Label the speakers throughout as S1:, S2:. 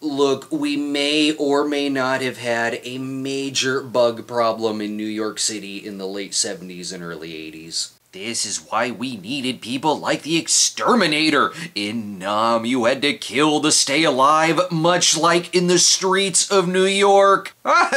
S1: Look, we may or may not have had a major bug problem in New York City in the late 70s and early 80s. This is why we needed people like the Exterminator. In Nam, you had to kill to stay alive, much like in the streets of New York.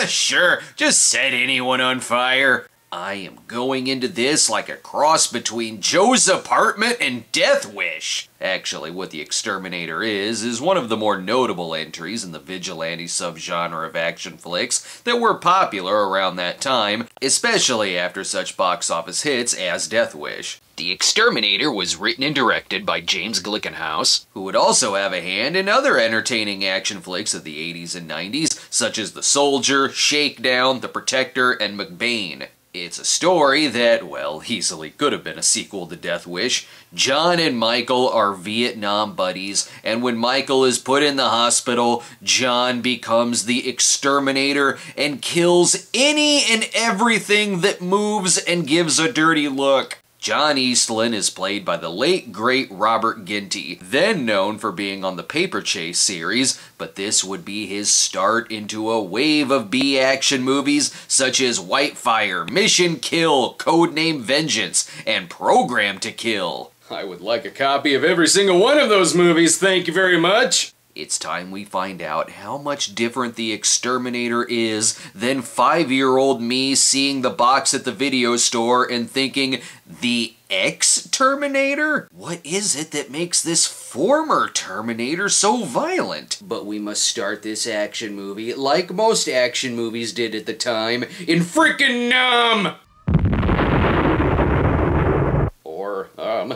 S1: Sure, just set anyone on fire. I am going into this like a cross between Joe's Apartment and Death Wish. Actually, what the Exterminator is one of the more notable entries in the vigilante subgenre of action flicks that were popular around that time, especially after such box office hits as Death Wish. The Exterminator was written and directed by James GLICKENHAUS, who would also have a hand in other entertaining action flicks of the 80s and 90s, such as The Soldier, Shakedown, The Protector, and McBain. It's a story that, well, easily could have been a sequel to Death Wish. John and Michael are Vietnam buddies, and when Michael is put in the hospital, John becomes the Exterminator and kills any and everything that moves and gives a dirty look. John Eastland is played by the late, great Robert Ginty, then known for being on the Paper Chase series, but this would be his start into a wave of B-action movies such as Whitefire, Mission Kill, Codename Vengeance, and Program to Kill. I would like a copy of every single one of those movies, thank you very much. It's time we find out how much different the Exterminator is than 5-year-old me seeing the box at the video store and thinking, the Exterminator? What is it that makes this former Terminator so violent? But we must start this action movie, like most action movies did at the time, in frickin' Nam! Or,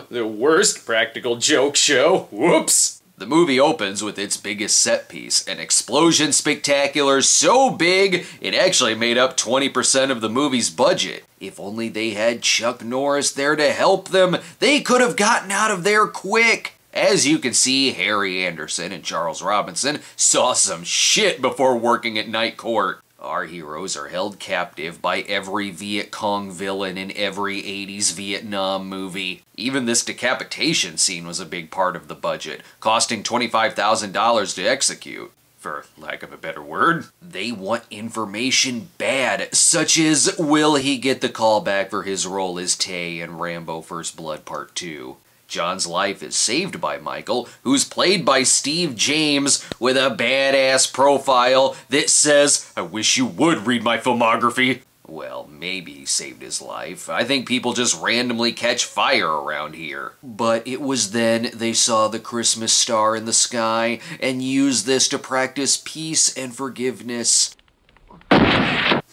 S1: the worst practical joke show. Whoops! The movie opens with its biggest set piece, an explosion spectacular so big it actually made up 20% of the movie's budget. If only they had Chuck Norris there to help them, they could have gotten out of there quick. As you can see, Harry Anderson and Charles Robinson saw some shit before working at Night Court. Our heroes are held captive by every Viet Cong villain in every 80s Vietnam movie. Even this decapitation scene was a big part of the budget, costing $25,000 to execute. For lack of a better word, they want information bad, such as will he get the call back for his role as Tay in Rambo First Blood Part 2. John's life is saved by Michael, who's played by Steve James, with a badass profile that says, "I wish you would read my filmography." Well, maybe he saved his life. I think people just randomly catch fire around here. But it was then they saw the Christmas star in the sky and used this to practice peace and forgiveness.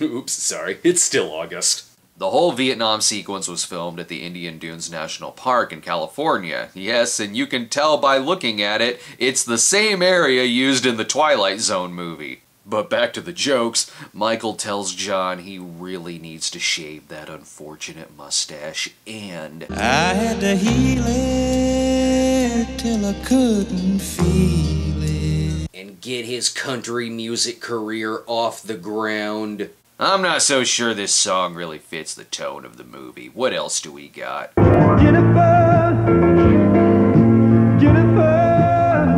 S1: Oops, sorry. It's still August. The whole Vietnam sequence was filmed at the Indian Dunes National Park in California. Yes, and you can tell by looking at it, it's the same area used in the Twilight Zone movie. But back to the jokes, Michael tells John he really needs to shave that unfortunate mustache, and I had to heal it till I couldn't feel it. And get his country music career off the ground. I'm not so sure this song really fits the tone of the movie. What else do we got? Jennifer, Jennifer.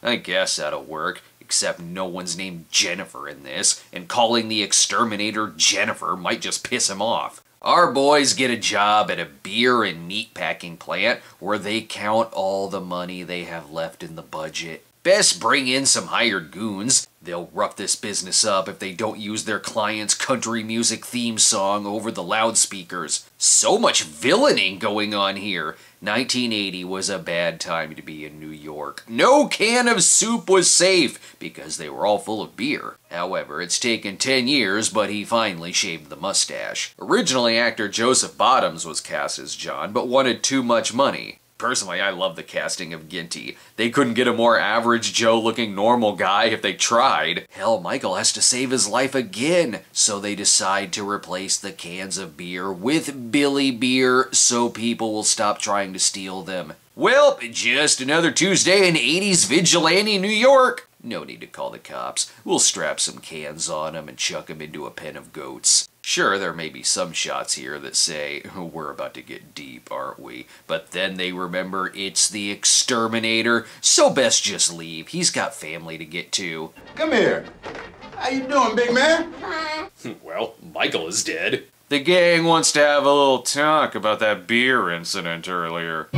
S1: I guess that'll work. Except no one's named Jennifer in this, and calling the Exterminator Jennifer might just piss him off. Our boys get a job at a beer and meat packing plant where they count all the money they have left in the budget. Best bring in some hired goons. They'll rough this business up if they don't use their client's country music theme song over the loudspeakers. So much villaining going on here. 1980 was a bad time to be in New York. No can of soup was safe because they were all full of beer. However, it's taken 10 years, but he finally shaved the mustache. Originally, actor Joseph Bottoms was cast as John, but wanted too much money. Personally, I love the casting of Ginty. They couldn't get a more average Joe-looking normal guy if they tried. Hell, Michael has to save his life again, so they decide to replace the cans of beer with Billy beer so people will stop trying to steal them. Well, just another Tuesday in 80s vigilante New York. No need to call the cops. We'll strap some cans on them and chuck them into a pen of goats. Sure, there may be some shots here that say, we're about to get deep, aren't we? But then they remember it's the Exterminator, so best just leave. He's got family to get to.
S2: Come here. How you doing, big man?
S1: Well, Michael is dead. The gang wants to have a little talk about that beer incident earlier.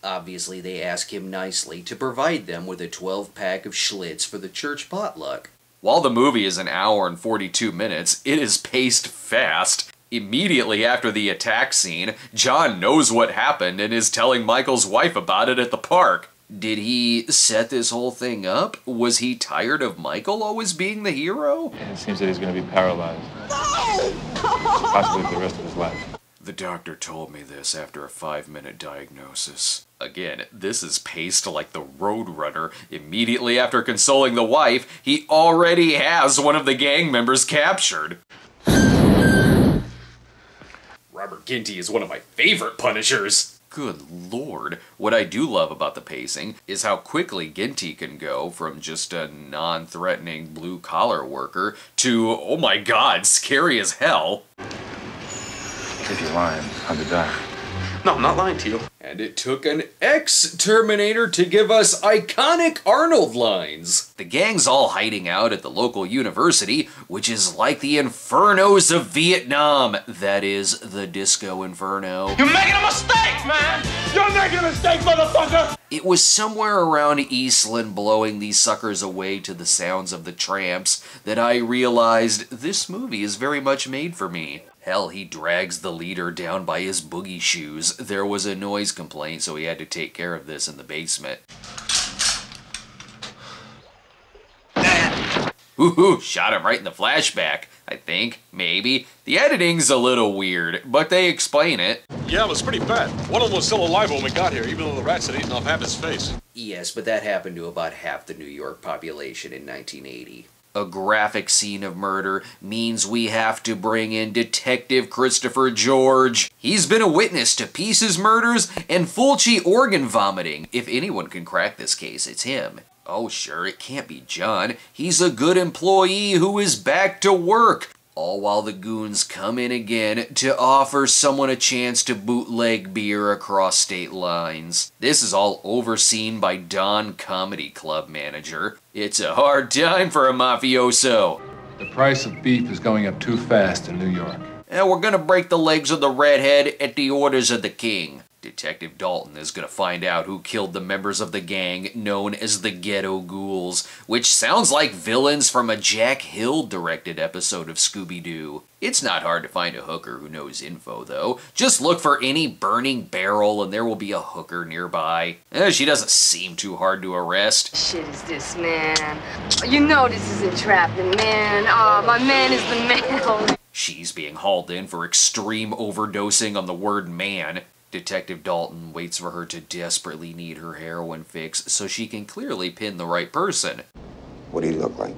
S1: Obviously, they ask him nicely to provide them with a 12-pack of Schlitz for the church potluck. While the movie is an hour and 42 minutes, it is paced fast. Immediately after the attack scene, John knows what happened and is telling Michael's wife about it at the park. Did he set this whole thing up? Was he tired of Michael always being the hero?
S3: It seems that he's going to be paralyzed. Possibly for the rest of his life.
S1: The doctor told me this after a 5-minute diagnosis. Again, this is paced like the Roadrunner. Immediately after consoling the wife, he already has one of the gang members captured. Robert Ginty is one of my favorite Punishers. Good lord. What I do love about the pacing is how quickly Ginty can go from just a non-threatening blue-collar worker to, oh my god, scary as hell.
S3: If you're lying, I'll be back.
S4: No, I'm not lying to you.
S1: And it took an Exterminator to give us iconic Arnold lines. The gang's all hiding out at the local university, which is like the infernos of Vietnam. That is, the Disco Inferno.
S4: You're making a mistake, man! You're making a mistake, motherfucker!
S1: It was somewhere around Eastland blowing these suckers away to the sounds of the Tramps that I realized this movie is very much made for me. Hell, he drags the leader down by his boogie shoes. There was a noise complaint, so he had to take care of this in the basement. Woohoo! Shot him right in the flashback, I think. Maybe. The editing's a little weird, but they explain it.
S5: Yeah, it was pretty bad. One of them was still alive when we got here, even though the rats had eaten off half his face.
S1: Yes, but that happened to about half the New York population in 1980. A graphic scene of murder means we have to bring in Detective Christopher George. He's been a witness to Peace's murders and Fulci organ vomiting. If anyone can crack this case, it's him. Oh sure, it can't be John. He's a good employee who is back to work. All while the goons come in again to offer someone a chance to bootleg beer across state lines. This is all overseen by Don Comedy Club manager. It's a hard time for a mafioso.
S3: The price of beef is going up too fast in New York.
S1: And we're gonna break the legs of the redhead at the orders of the king. Detective Dalton is gonna find out who killed the members of the gang known as the Ghetto Ghouls, which sounds like villains from a Jack Hill-directed episode of Scooby-Doo. It's not hard to find a hooker who knows info, though. Just look for any burning barrel and there will be a hooker nearby. She doesn't seem too hard to arrest.
S6: Shit is this, man? You know this is entrapment, man. Oh, my man is the man.
S1: She's being hauled in for extreme overdosing on the word man. Detective Dalton waits for her to desperately need her heroin fix so she can clearly pin the right person.
S2: What do you look like?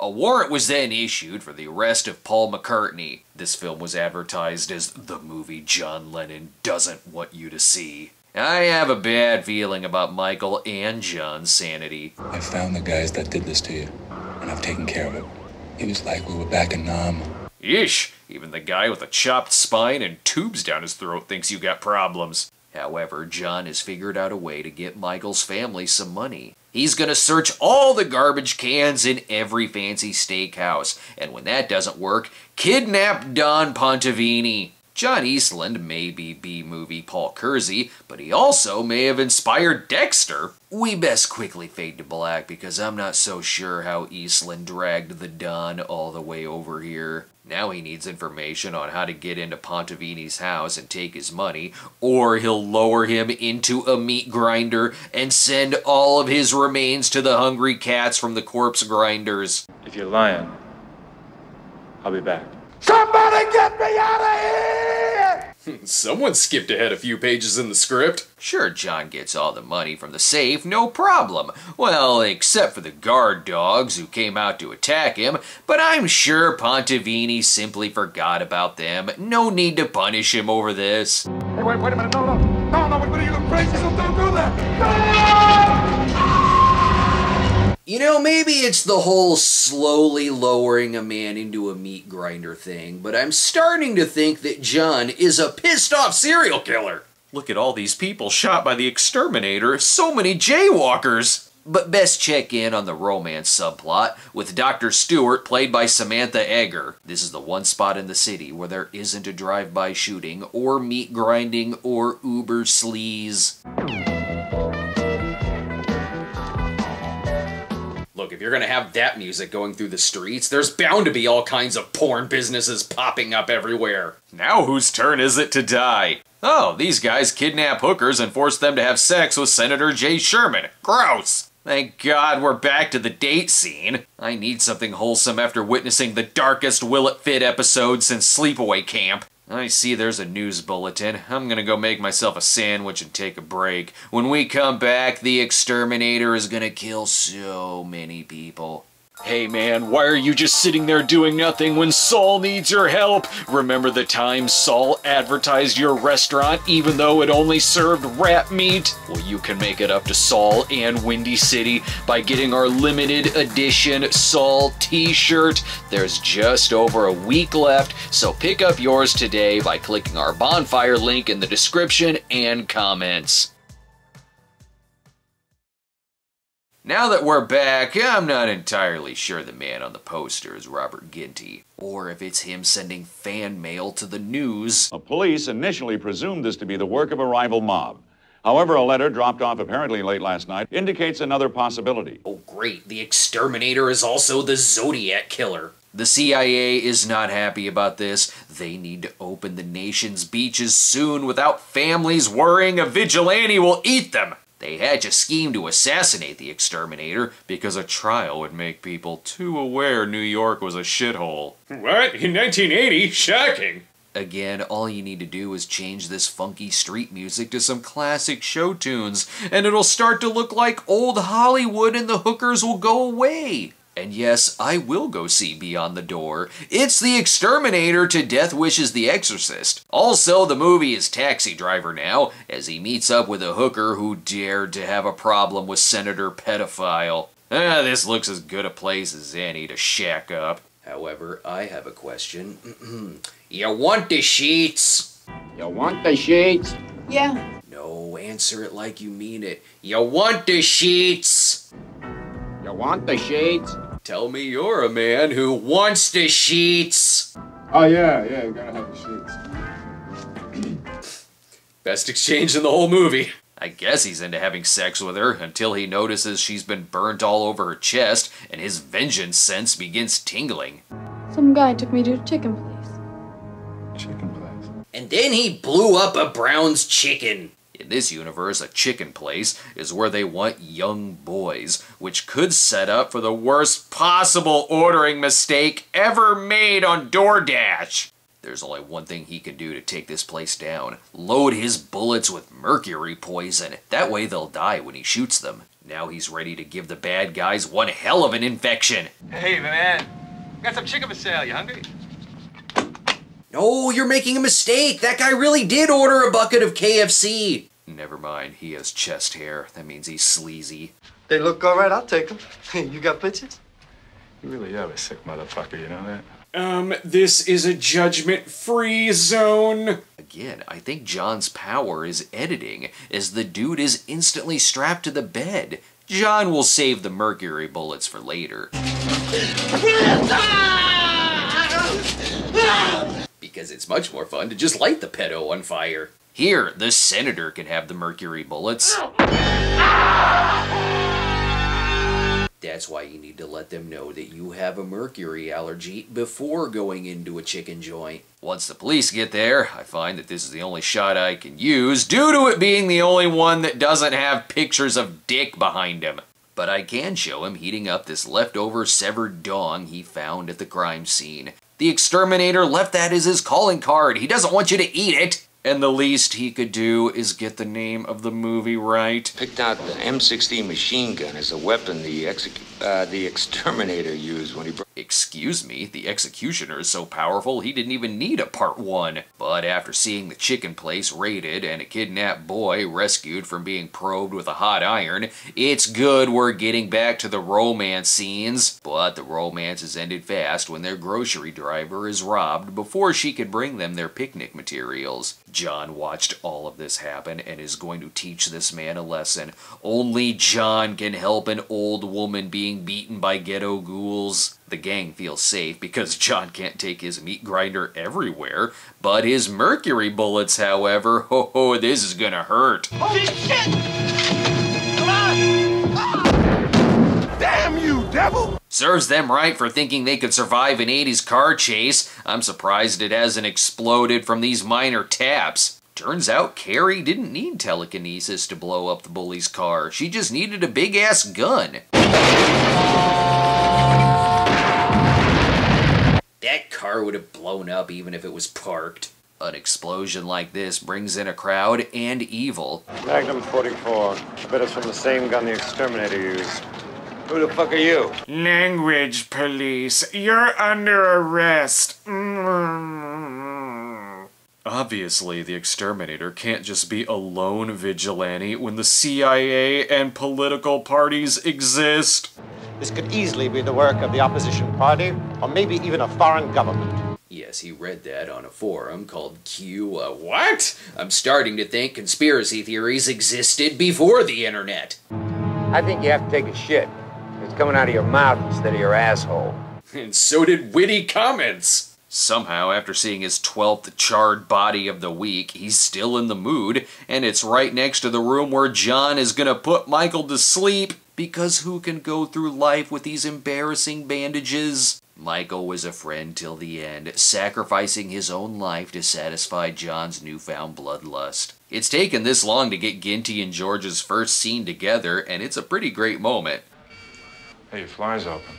S1: A warrant was then issued for the arrest of Paul McCartney. This film was advertised as the movie John Lennon doesn't want you to see. I have a bad feeling about Michael and John's sanity.
S7: I found the guys that did this to you, and I've taken care of it. It was like we were back in Nam.
S1: Ish! Even the guy with a chopped spine and tubes down his throat thinks you got problems. However, John has figured out a way to get Michael's family some money. He's gonna search all the garbage cans in every fancy steakhouse, and when that doesn't work, kidnap Don Pontevini. John Eastland may be B-movie Paul Kersey, but he also may have inspired Dexter. We best quickly fade to black because I'm not so sure how Eastland dragged the Don all the way over here. Now he needs information on how to get into Pontevini's house and take his money, or he'll lower him into a meat grinder and send all of his remains to the hungry cats from the corpse grinders.
S3: If you're lying, I'll be back.
S2: Somebody get me out of here!
S1: Someone skipped ahead a few pages in the script. Sure, John gets all the money from the safe, no problem. Well, except for the guard dogs who came out to attack him, but I'm sure Pontevini simply forgot about them. No need to punish him over this.
S2: Hey, wait a minute, no, you look crazy, so don't do that! No!
S1: You know, maybe it's the whole slowly lowering a man into a meat grinder thing, but I'm starting to think that John is a pissed off serial killer. Look at all these people shot by the Exterminator, so many jaywalkers! But best check in on the romance subplot with Dr. Stewart, played by Samantha Egger. This is the one spot in the city where there isn't a drive-by shooting, or meat grinding, or Uber sleaze. Look, if you're gonna have that music going through the streets, there's bound to be all kinds of porn businesses popping up everywhere. Now whose turn is it to die? Oh, these guys kidnap hookers and force them to have sex with Senator Jay Sherman. Gross! Thank God we're back to the date scene. I need something wholesome after witnessing the darkest Will It Fit episode since Sleepaway Camp. I see there's a news bulletin. I'm gonna go make myself a sandwich and take a break. When we come back, the Exterminator is gonna kill so many people. Hey man, why are you just sitting there doing nothing when Saul needs your help? Remember the time Saul advertised your restaurant even though it only served rat meat? Well, you can make it up to Saul and Windy City by getting our limited edition Saul t-shirt. There's just over a week left, so pick up yours today by clicking our bonfire link in the description and comments. Now that we're back, I'm not entirely sure the man on the poster is Robert Ginty, or if it's him sending fan mail to the news.
S8: Police initially presumed this to be the work of a rival mob. However, a letter dropped off apparently late last night indicates another possibility.
S1: Oh great, the Exterminator is also the Zodiac Killer. The CIA is not happy about this. They need to open the nation's beaches soon without families worrying a vigilante will eat them. They hatch a scheme to assassinate the Exterminator because a trial would make people too aware New York was a shithole.
S5: What? In 1980? Shocking!
S1: Again, all you need to do is change this funky street music to some classic show tunes, and it'll start to look like old Hollywood and the hookers will go away. And yes, I will go see Beyond the Door. It's the Exterminator to Death Wishes the Exorcist. Also, the movie is Taxi Driver now, as he meets up with a hooker who dared to have a problem with Senator Pedophile. This looks as good a place as any to shack up. However, I have a question. You want the sheets?
S2: You want the sheets?
S6: Yeah.
S1: No, answer it like you mean it. You want the sheets?
S2: You want the sheets?
S1: Tell me you're a man who wants the sheets.
S3: Oh, yeah, you gotta have the sheets.
S1: Best exchange in the whole movie. I guess he's into having sex with her until he notices she's been burnt all over her chest and his vengeance sense begins tingling.
S6: Some guy took me to a chicken place.
S3: Chicken place.
S1: And then he blew up a Brown's chicken. In this universe, a chicken place is where they want young boys, which could set up for the worst possible ordering mistake ever made on DoorDash. There's only one thing he can do to take this place down. Load his bullets with mercury poison. That way they'll die when he shoots them. Now he's ready to give the bad guys one hell of an infection.
S9: Hey, man. Got some chicken for sale. You hungry?
S1: No, you're making a mistake. That guy really did order a bucket of KFC. Never mind, he has chest hair. That means he's sleazy.
S9: They look all right. I'll take them. You got pictures?
S3: You really are a sick motherfucker, you know that?
S1: This is a judgment-free zone. Again, I think John's power is editing, as the dude is instantly strapped to the bed. John will save the mercury bullets for later. Because it's much more fun to just light the pedo on fire. Here, the senator can have the mercury bullets. That's why you need to let them know that you have a mercury allergy before going into a chicken joint. Once the police get there, I find that this is the only shot I can use, due to it being the only one that doesn't have pictures of dick behind him. But I can show him heating up this leftover severed dong he found at the crime scene. The Exterminator left that as his calling card. He doesn't want you to eat it. And the least he could do is get the name of the movie right.
S10: Picked out the M16 machine gun as a weapon the Exterminator used when he broke.
S1: Excuse me, the executioner is so powerful he didn't even need a part 1. But after seeing the chicken place raided and a kidnapped boy rescued from being probed with a hot iron, it's good we're getting back to the romance scenes. But the romance is ended fast when their grocery driver is robbed before she could bring them their picnic materials. John watched all of this happen and is going to teach this man a lesson. Only John can help an old woman being beaten by ghetto ghouls. The gang feels safe because John can't take his meat grinder everywhere, but his mercury bullets, however, ho, this is gonna hurt.
S2: Holy shit! Come on! Ah! Damn you, devil!
S1: Serves them right for thinking they could survive an 80s car chase. I'm surprised it hasn't exploded from these minor taps. Turns out Carrie didn't need telekinesis to blow up the bully's car. She just needed a big-ass gun. That car would have blown up even if it was parked. An explosion like this brings in a crowd and evil.
S10: Magnum 44. I bet it's from the same gun the Exterminator used. Who the fuck are you?
S11: Language police. You're under arrest.
S1: Obviously, the Exterminator can't just be a lone vigilante when the CIA and political parties exist.
S10: This could easily be the work of the opposition party, or maybe even a foreign government.
S1: Yes, he read that on a forum called what? I'm starting to think conspiracy theories existed before the internet.
S10: I think you have to take a shit. It's coming out of your mouth instead of your asshole.
S1: And so did witty comments. Somehow, after seeing his 12th charred body of the week, he's still in the mood, and it's right next to the room where John is gonna put Michael to sleep, because who can go through life with these embarrassing bandages? Michael was a friend till the end, sacrificing his own life to satisfy John's newfound bloodlust. It's taken this long to get Ginty and George's first scene together, and it's a pretty great moment.
S3: Hey, your fly's open.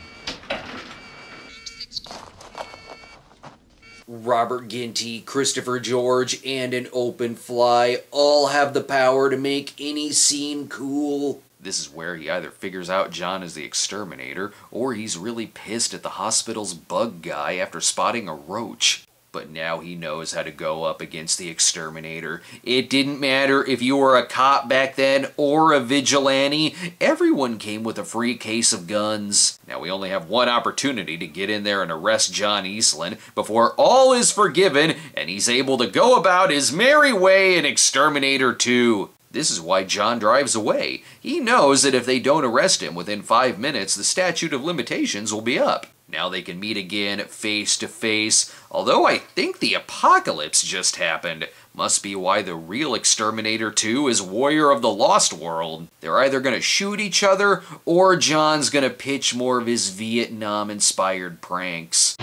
S1: Robert Ginty, Christopher George, and an open fly all have the power to make any scene cool. This is where he either figures out John is the Exterminator, or he's really pissed at the hospital's bug guy after spotting a roach. But now he knows how to go up against the Exterminator. It didn't matter if you were a cop back then or a vigilante. Everyone came with a free case of guns. Now we only have one opportunity to get in there and arrest John Eastland before all is forgiven and he's able to go about his merry way in Exterminator 2. This is why John drives away. He knows that if they don't arrest him within 5 minutes, the statute of limitations will be up. Now they can meet again, face to face, although I think the apocalypse just happened. Must be why the real Exterminator 2 is Warrior of the Lost World. They're either gonna shoot each other, or John's gonna pitch more of his Vietnam-inspired pranks.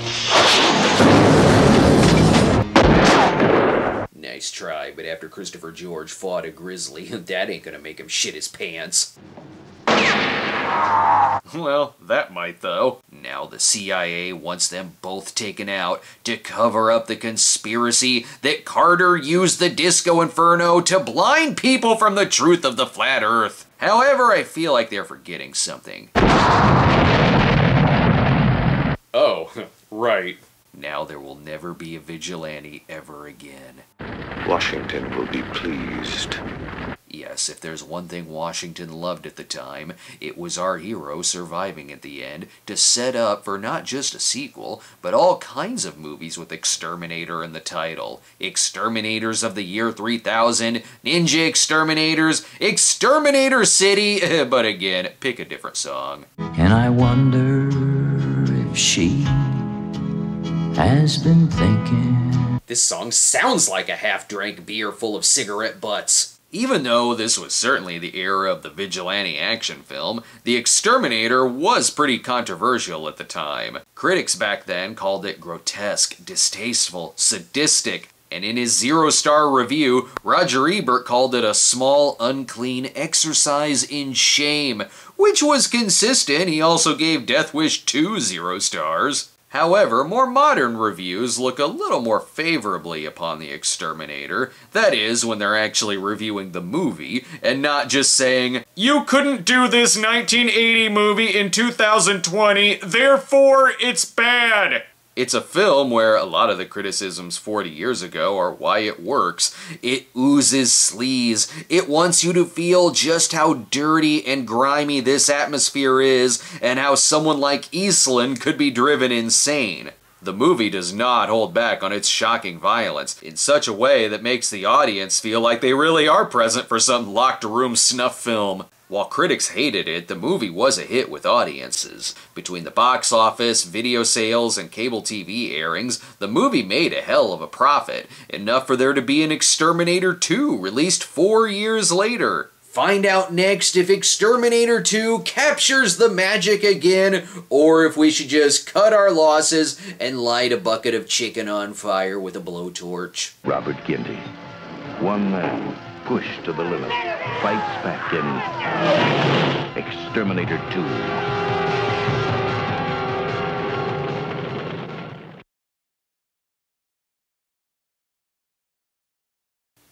S1: Nice try, but after Christopher George fought a grizzly, that ain't gonna make him shit his pants. Well, that might though. Now the CIA wants them both taken out to cover up the conspiracy that Carter used the Disco Inferno to blind people from the truth of the flat earth. However, I feel like they're forgetting something. Oh, right. Now there will never be a vigilante ever again.
S12: Washington will be pleased.
S1: Yes, if there's one thing Washington loved at the time, it was our hero surviving at the end to set up for not just a sequel, but all kinds of movies with Exterminator in the title. Exterminators of the Year 3000, Ninja Exterminators, Exterminator City, but again, pick a different song.
S13: And I wonder if she has been thinking.
S1: This song sounds like a half-drank beer full of cigarette butts. Even though this was certainly the era of the vigilante action film, The Exterminator was pretty controversial at the time. Critics back then called it grotesque, distasteful, sadistic, and in his 0-star review, Roger Ebert called it a small, unclean exercise in shame, which was consistent. He also gave Death Wish 2 0 stars. However, more modern reviews look a little more favorably upon The Exterminator. That is, when they're actually reviewing the movie, and not just saying, "You couldn't do this 1980 movie in 2020, therefore it's bad." It's a film where a lot of the criticisms 40 years ago are why it works. It oozes sleaze. It wants you to feel just how dirty and grimy this atmosphere is, and how someone like Eastland could be driven insane. The movie does not hold back on its shocking violence in such a way that makes the audience feel like they really are present for some locked room snuff film. While critics hated it, the movie was a hit with audiences. Between the box office, video sales, and cable TV airings, the movie made a hell of a profit, enough for there to be an Exterminator 2 released 4 years later. Find out next if Exterminator 2 captures the magic again, or if we should just cut our losses and light a bucket of chicken on fire with a blowtorch.
S14: Robert Ginty, one man, pushed to the limit, fights back in Exterminator 2.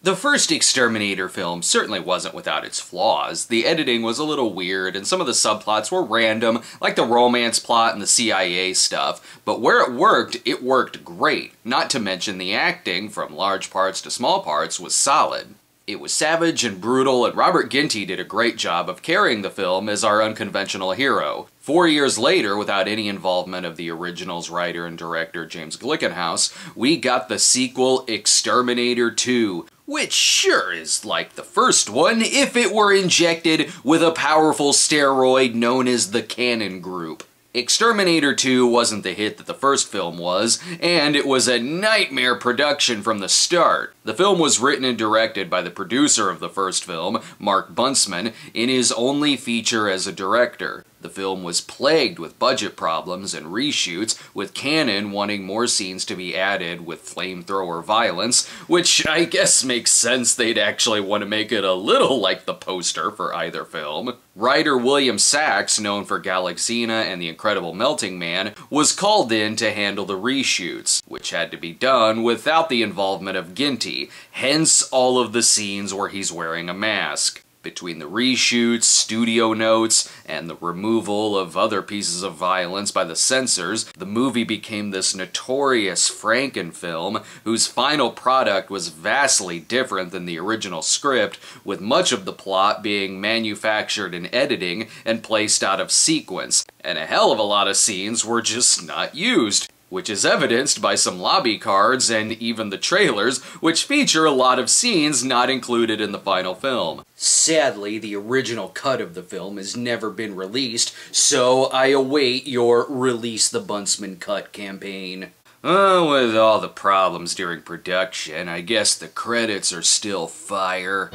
S1: The first Exterminator film certainly wasn't without its flaws. The editing was a little weird, and some of the subplots were random, like the romance plot and the CIA stuff, but where it worked great. Not to mention the acting, from large parts to small parts, was solid. It was savage and brutal, and Robert Ginty did a great job of carrying the film as our unconventional hero. 4 years later, without any involvement of the original's writer and director James GLICKENHAUS, we got the sequel Exterminator 2, which sure is like the first one if it were injected with a powerful steroid known as the Cannon Group. Exterminator 2 wasn't the hit that the first film was, and it was a nightmare production from the start. The film was written and directed by the producer of the first film, Mark Buntzman, in his only feature as a director. The film was plagued with budget problems and reshoots, with Cannon wanting more scenes to be added with flamethrower violence, which I guess makes sense. They'd actually want to make it a little like the poster for either film. Writer William Sachs, known for Galaxina and The Incredible Melting Man, was called in to handle the reshoots, which had to be done without the involvement of Ginty, hence all of the scenes where he's wearing a mask. Between the reshoots, studio notes, and the removal of other pieces of violence by the censors, the movie became this notorious Frankenfilm whose final product was vastly different than the original script, with much of the plot being manufactured in editing and placed out of sequence, and a hell of a lot of scenes were just not used, which is evidenced by some lobby cards and even the trailers, which feature a lot of scenes not included in the final film. Sadly, the original cut of the film has never been released, so I await your Release the Buntzman Cut campaign. With all the problems during production, I guess the credits are still fire.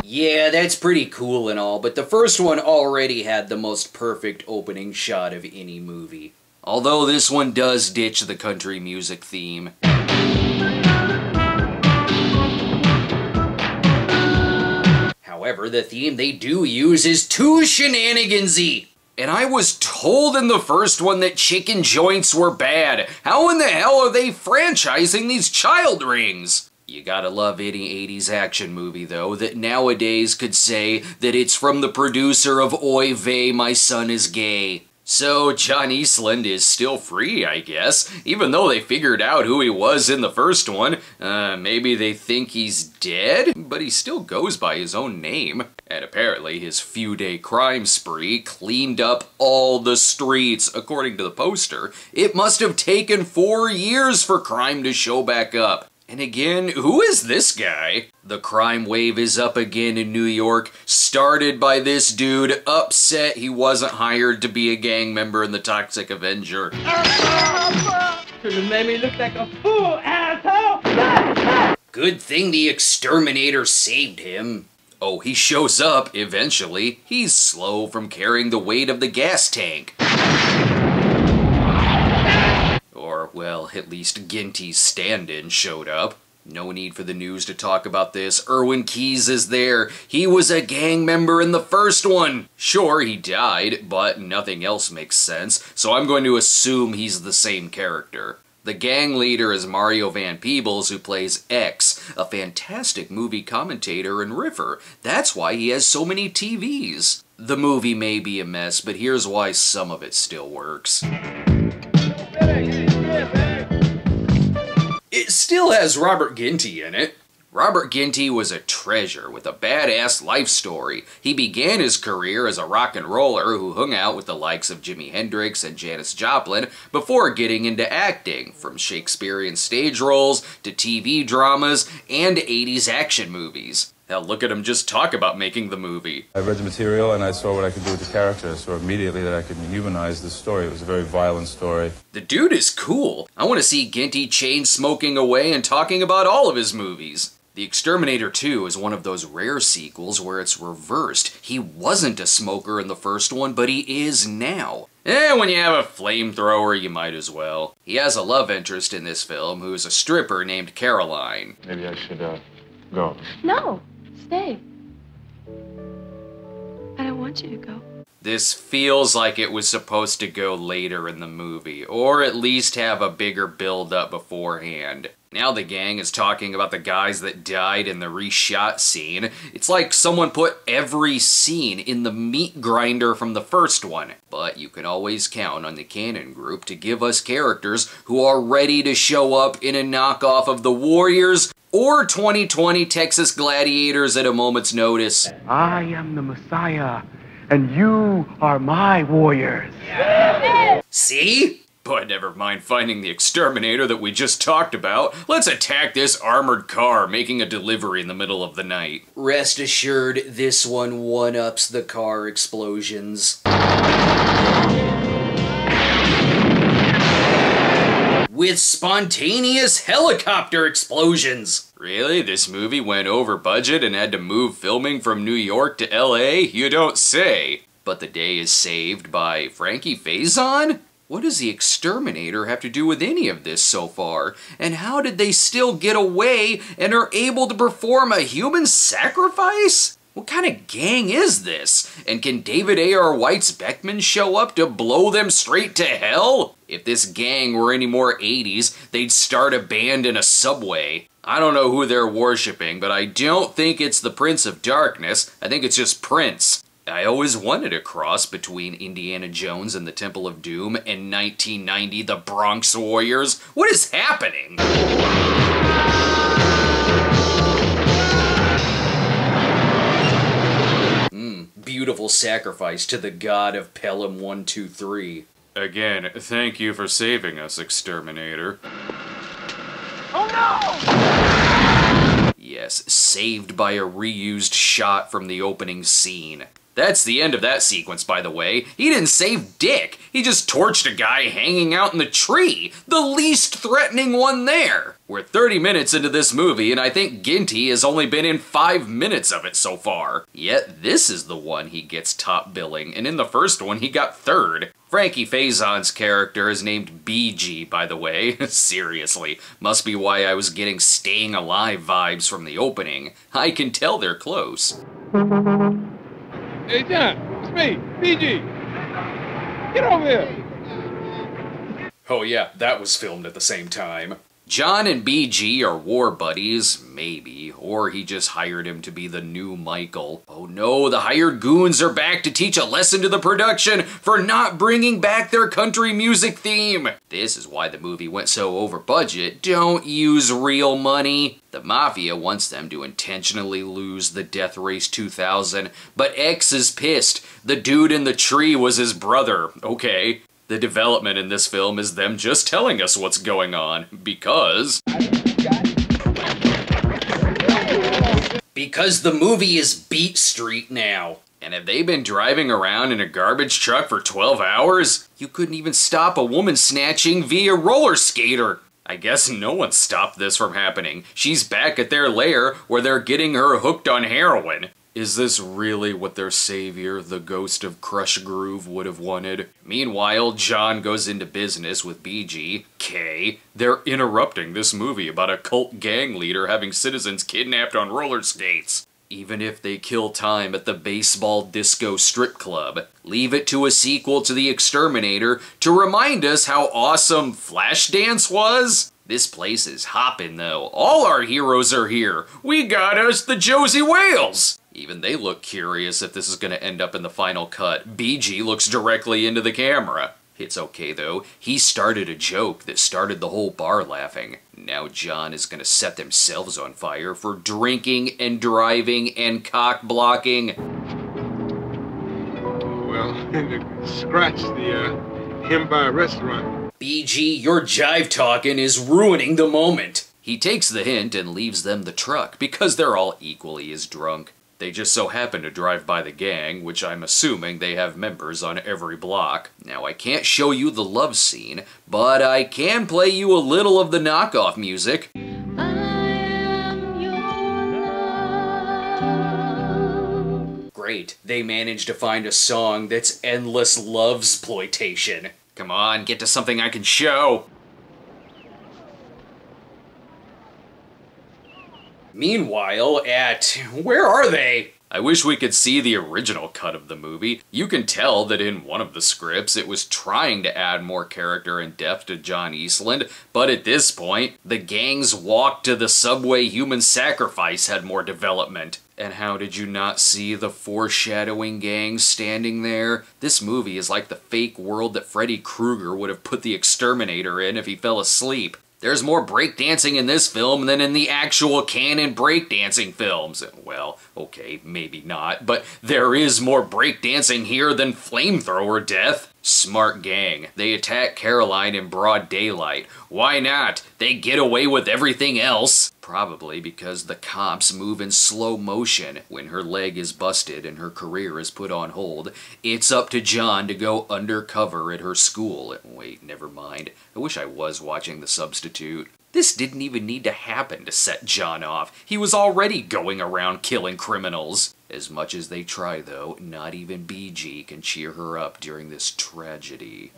S1: Yeah, that's pretty cool and all, but the first one already had the most perfect opening shot of any movie. Although this one does ditch the country music theme. However, the theme they do use is too shenanigansy. And I was told in the first one that chicken joints were bad. How in the hell are they franchising these child rings? You gotta love any 80s action movie, though, that nowadays could say that it's from the producer of Oy Vey, My Son is Gay. So John Eastland is still free, I guess, even though they figured out who he was in the first one. Maybe they think he's dead? But he still goes by his own name. And apparently his few-day crime spree cleaned up all the streets, according to the poster. It must have taken 4 years for crime to show back up. And again, who is this guy? The crime wave is up again in New York, started by this dude upset he wasn't hired to be a gang member in the Toxic Avenger.
S2: Could have made me look like a fool, asshole!
S1: Good thing the Exterminator saved him. Oh, he shows up, eventually. He's slow from carrying the weight of the gas tank. Or, well, at least Ginty's stand-in showed up. No need for the news to talk about this. Erwin Keyes is there. He was a gang member in the first one. Sure, he died, but nothing else makes sense, so I'm going to assume he's the same character. The gang leader is Mario Van Peebles, who plays X, a fantastic movie commentator and riffer. That's why he has so many TVs. The movie may be a mess, but here's why some of it still works. It still has Robert Ginty in it. Robert Ginty was a treasure with a badass life story. He began his career as a rock and roller who hung out with the likes of Jimi Hendrix and Janis Joplin before getting into acting, from Shakespearean stage roles to TV dramas and 80s action movies. Hell, look at him just talk about making the movie.
S3: I read the material and I saw what I could do with the character. I saw immediately that I could humanize the story. It was a very violent story.
S1: The dude is cool. I want to see Ginty chain smoking away and talking about all of his movies. The Exterminator 2 is one of those rare sequels where it's reversed. He wasn't a smoker in the first one, but he is now. When you have a flamethrower, you might as well. He has a love interest in this film who is a stripper named Caroline.
S3: Maybe I should, go.
S6: No, stay. I don't want you to go.
S1: This feels like it was supposed to go later in the movie, or at least have a bigger build-up beforehand. Now the gang is talking about the guys that died in the reshot scene. It's like someone put every scene in the meat grinder from the first one. But you can always count on the Canon Group to give us characters who are ready to show up in a knockoff of the Warriors or 2020 Texas Gladiators at a moment's notice.
S15: I am the Messiah, and you are my warriors.
S1: See? But never mind finding the Exterminator that we just talked about. Let's attack this armored car making a delivery in the middle of the night. Rest assured, this one one-ups the car explosions. With spontaneous helicopter explosions. Really? This movie went over budget and had to move filming from New York to LA? You don't say. But the day is saved by Frankie Faison? What does the Exterminator have to do with any of this so far? And how did they still get away and are able to perform a human sacrifice? What kind of gang is this? And can David A.R. White's Beckman show up to blow them straight to hell? If this gang were any more 80s, they'd start a band in a subway. I don't know who they're worshipping, but I don't think it's the Prince of Darkness. I think it's just Prince. I always wanted a cross between Indiana Jones and the Temple of Doom and 1990 The Bronx Warriors. What is happening? Beautiful sacrifice to the god of Pelham 123. Again, thank you for saving us, Exterminator.
S2: Oh no!
S1: Yes, saved by a reused shot from the opening scene. That's the end of that sequence, by the way. He didn't save Dick. He just torched a guy hanging out in the tree. The least threatening one there. We're 30 minutes into this movie, and I think Ginty has only been in 5 minutes of it so far. Yet this is the one he gets top billing, and in the first one he got third. Frankie Faison's character is named BG, by the way. Seriously, must be why I was getting Staying Alive vibes from the opening. I can tell they're close.
S2: Hey, John, it's me, BG. Get over here.
S1: Oh yeah, that was filmed at the same time. John and BG are war buddies, maybe, or he just hired him to be the new Michael. Oh no, the hired goons are back to teach a lesson to the production for not bringing back their country music theme. This is why the movie went so over budget. Don't use real money. The Mafia wants them to intentionally lose the Death Race 2000, but X is pissed. The dude in the tree was his brother, okay? The development in this film is them just telling us what's going on, because the movie is Beat Street now. And have they been driving around in a garbage truck for 12 hours? You couldn't even stop a woman snatching via roller skater. I guess no one stopped this from happening. She's back at their lair where they're getting her hooked on heroin. Is this really what their savior, the ghost of Crush Groove, would have wanted? Meanwhile, John goes into business with BG, K. They're interrupting this movie about a cult gang leader having citizens kidnapped on roller skates. Even if they kill time at the baseball disco strip club, leave it to a sequel to The Exterminator to remind us how awesome Flashdance was? This place is hopping though. All our heroes are here. We got us the Josie Whales! Even they look curious if this is going to end up in the final cut. BG looks directly into the camera. It's okay though, he started a joke that started the whole bar laughing. Now John is going to set themselves on fire for drinking and driving and cock blocking.
S16: Well, scratch the Empire restaurant.
S1: BG, your jive talking is ruining the moment. He takes the hint and leaves them the truck because they're all equally as drunk. They just so happen to drive by the gang, which I'm assuming they have members on every block. Now, I can't show you the love scene, but I can play you a little of the knockoff music. Great, they managed to find a song that's endless love-sploitation. Come on, get to something I can show. Meanwhile, where are they? I wish we could see the original cut of the movie. You can tell that in one of the scripts it was trying to add more character and depth to John Eastland, but at this point, the gang's walk to the subway human sacrifice had more development. And how did you not see the foreshadowing gang standing there? This movie is like the fake world that Freddy Krueger would have put the Exterminator in if he fell asleep. There's more breakdancing in this film than in the actual canon breakdancing films. Well, okay, maybe not, but there is more breakdancing here than flamethrower death. Smart gang. They attack Caroline in broad daylight. Why not? They get away with everything else. Probably because the cops move in slow motion. When her leg is busted and her career is put on hold, it's up to John to go undercover at her school. Wait, never mind. I wish I was watching The Substitute. This didn't even need to happen to set John off. He was already going around killing criminals. As much as they try, though, not even BG can cheer her up during this tragedy.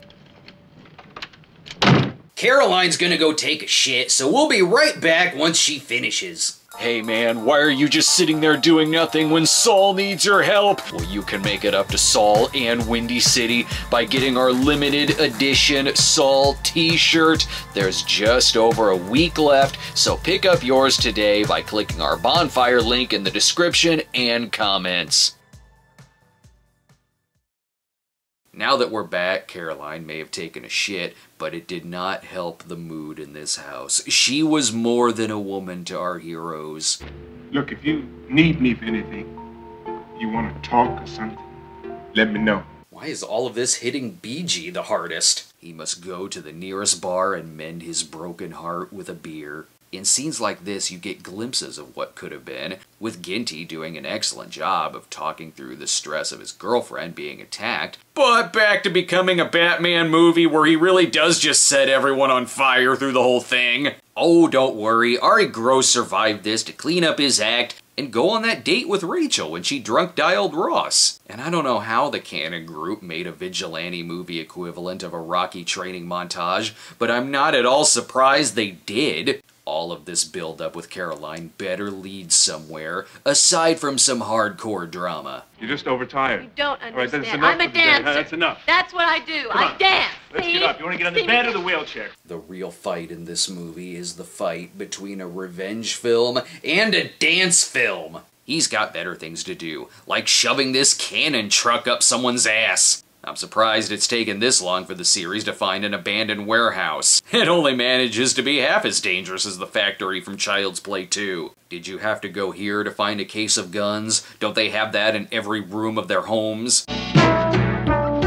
S1: Caroline's gonna go take a shit, so we'll be right back once she finishes. Hey man, why are you just sitting there doing nothing when Saul needs your help? Well, you can make it up to Saul and Windy City by getting our limited edition Saul t-shirt. There's just over a week left, so pick up yours today by clicking our bonfire link in the description and comments. Now that we're back, Caroline may have taken a shit, but it did not help the mood in this house. She was more than a woman to our heroes.
S16: Look, if you need me for anything, you want to talk or something, let me know.
S1: Why is all of this hitting BG the hardest? He must go to the nearest bar and mend his broken heart with a beer. In scenes like this, you get glimpses of what could have been, with Ginty doing an excellent job of talking through the stress of his girlfriend being attacked, but back to becoming a Batman movie where he really does just set everyone on fire through the whole thing. Oh, don't worry, Ari Gross survived this to clean up his act and go on that date with Rachel when she drunk-dialed Ross. And I don't know how the Cannon Group made a vigilante movie equivalent of a Rocky training montage, but I'm not at all surprised they did. All of this build-up with Caroline better lead somewhere, aside from some hardcore drama.
S16: You're just overtired.
S6: You don't understand.
S16: All right, that's enough.
S6: I'm a dancer.
S16: That's enough.
S6: That's what I do. I dance.
S16: Let's
S6: See?
S16: get up. You want to get on the bed or the wheelchair?
S1: The real fight in this movie is the fight between a revenge film and a dance film. He's got better things to do, like shoving this cannon truck up someone's ass. I'm surprised it's taken this long for the series to find an abandoned warehouse. It only manages to be half as dangerous as the factory from Child's Play 2. Did you have to go here to find a case of guns? Don't they have that in every room of their homes? I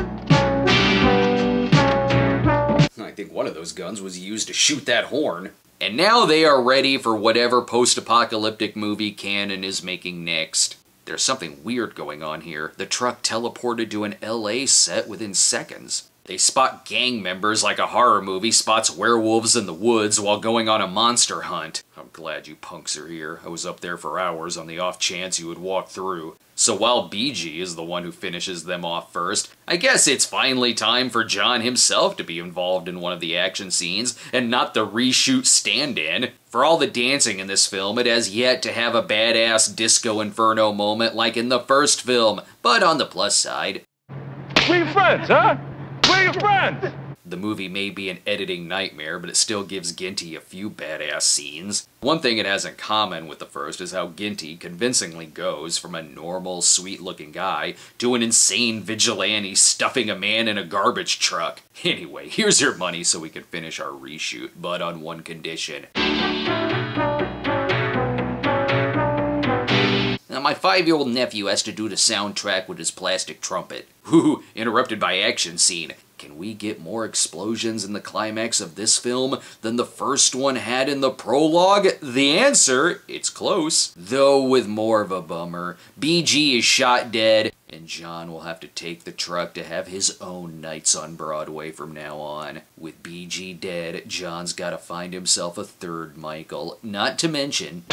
S1: think one of those guns was used to shoot that horn. And now they are ready for whatever post-apocalyptic movie Cannon is making next. There's something weird going on here. The truck teleported to an LA set within seconds. They spot gang members like a horror movie spots werewolves in the woods while going on a monster hunt. I'm glad you punks are here. I was up there for hours on the off chance you would walk through. So while BG is the one who finishes them off first, I guess it's finally time for John himself to be involved in one of the action scenes and not the reshoot stand-in. For all the dancing in this film, it has yet to have a badass disco inferno moment like in the first film, but on the plus side,
S4: We're your friends, huh? We're your friends!
S1: the movie may be an editing nightmare, but it still gives Ginty a few badass scenes. One thing it has in common with the first is how Ginty convincingly goes from a normal, sweet-looking guy to an insane vigilante stuffing a man in a garbage truck. Anyway, here's your money so we can finish our reshoot, but on one condition. Now, my 5-year-old nephew has to do the soundtrack with his plastic trumpet. Whoo, interrupted by action scene. Can we get more explosions in the climax of this film than the first one had in the prologue? The answer, it's close. Though with more of a bummer. BG is shot dead, and John will have to take the truck to have his own nights on Broadway from now on. With BG dead, John's gotta find himself a third Michael. Not to mention,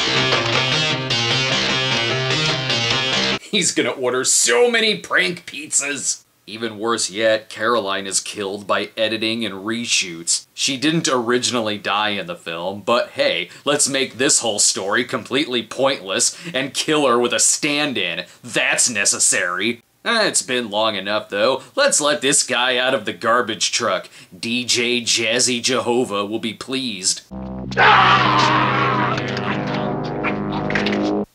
S1: he's gonna order so many prank pizzas! Even worse yet, Caroline is killed by editing and reshoots. She didn't originally die in the film, but hey, let's make this whole story completely pointless and kill her with a stand-in. That's necessary. It's been long enough though. Let's let this guy out of the garbage truck. DJ Jazzy Jehovah will be pleased.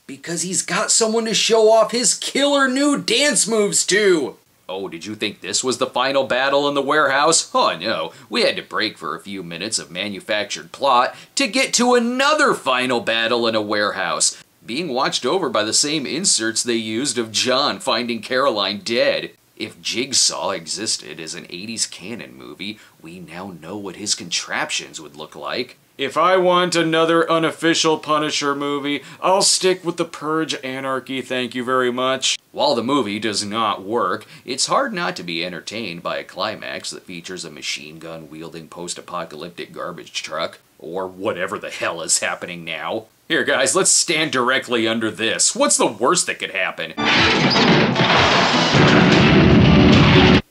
S1: Because he's got someone to show off his killer new dance moves to! Oh, did you think this was the final battle in the warehouse? Oh no, we had to break for a few minutes of manufactured plot to get to another final battle in a warehouse, being watched over by the same inserts they used of John finding Caroline dead. If Jigsaw existed as an 80s canon movie, we now know what his contraptions would look like. If I want another unofficial Punisher movie, I'll stick with The Purge Anarchy, thank you very much. While the movie does not work, it's hard not to be entertained by a climax that features a machine gun-wielding post-apocalyptic garbage truck, or whatever the hell is happening now. Here guys, let's stand directly under this. What's the worst that could happen?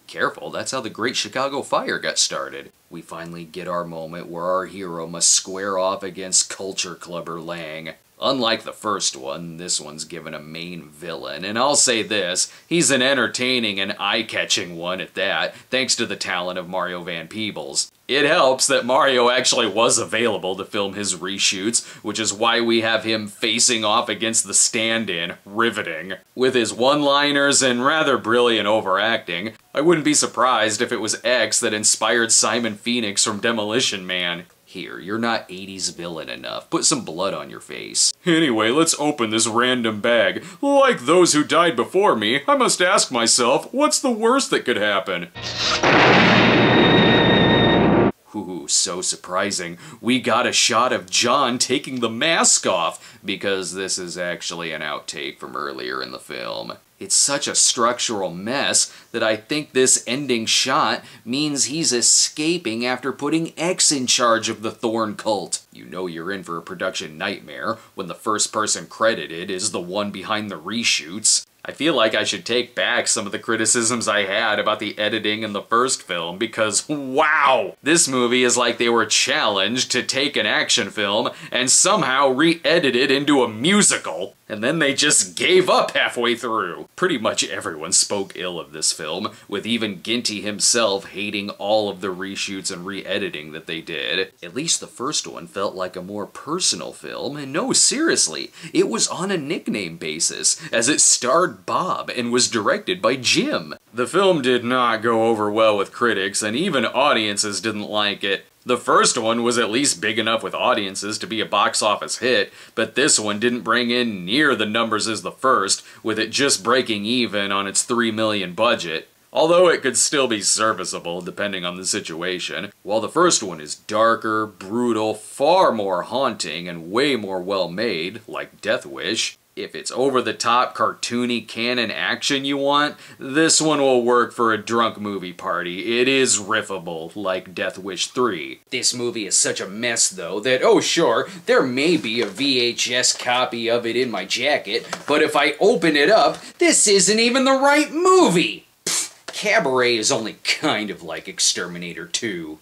S1: Careful, that's how the Great Chicago Fire got started. We finally get our moment where our hero must square off against Culture Clubber Lang. Unlike the first one, this one's given a main villain, and I'll say this, he's an entertaining and eye-catching one at that, thanks to the talent of Mario Van Peebles. It helps that Mario actually was available to film his reshoots, which is why we have him facing off against the stand-in, riveting. With his one-liners and rather brilliant overacting, I wouldn't be surprised if it was X that inspired Simon Phoenix from Demolition Man. Here, you're not 80s villain enough. Put some blood on your face. Anyway, let's open this random bag. Like those who died before me, I must ask myself, what's the worst that could happen? Ooh, so surprising. We got a shot of John taking the mask off, because this is actually an outtake from earlier in the film. It's such a structural mess that I think this ending shot means he's escaping after putting X in charge of the Thorn cult. You know you're in for a production nightmare when the first person credited is the one behind the reshoots. I feel like I should take back some of the criticisms I had about the editing in the first film because, wow! This movie is like they were challenged to take an action film and somehow re-edit it into a musical. And then they just gave up halfway through. Pretty much everyone spoke ill of this film, with even Ginty himself hating all of the reshoots and re-editing that they did. At least the first one felt like a more personal film, and no, seriously, it was on a nickname basis, as it starred Bob and was directed by Jim. The film did not go over well with critics, and even audiences didn't like it. The first one was at least big enough with audiences to be a box office hit, but this one didn't bring in near the numbers as the first, with it just breaking even on its $3 million budget. Although it could still be serviceable depending on the situation. While the first one is darker, brutal, far more haunting, and way more well-made, like Death Wish, If it's over-the-top, cartoony, canon action you want, this one will work for a drunk movie party. It is riffable, like Death Wish 3. This movie is such a mess, though, that, oh sure, there may be a VHS copy of it in my jacket, but if I open it up, this isn't even the right movie! Pfft, Cabaret is only kind of like Exterminator 2.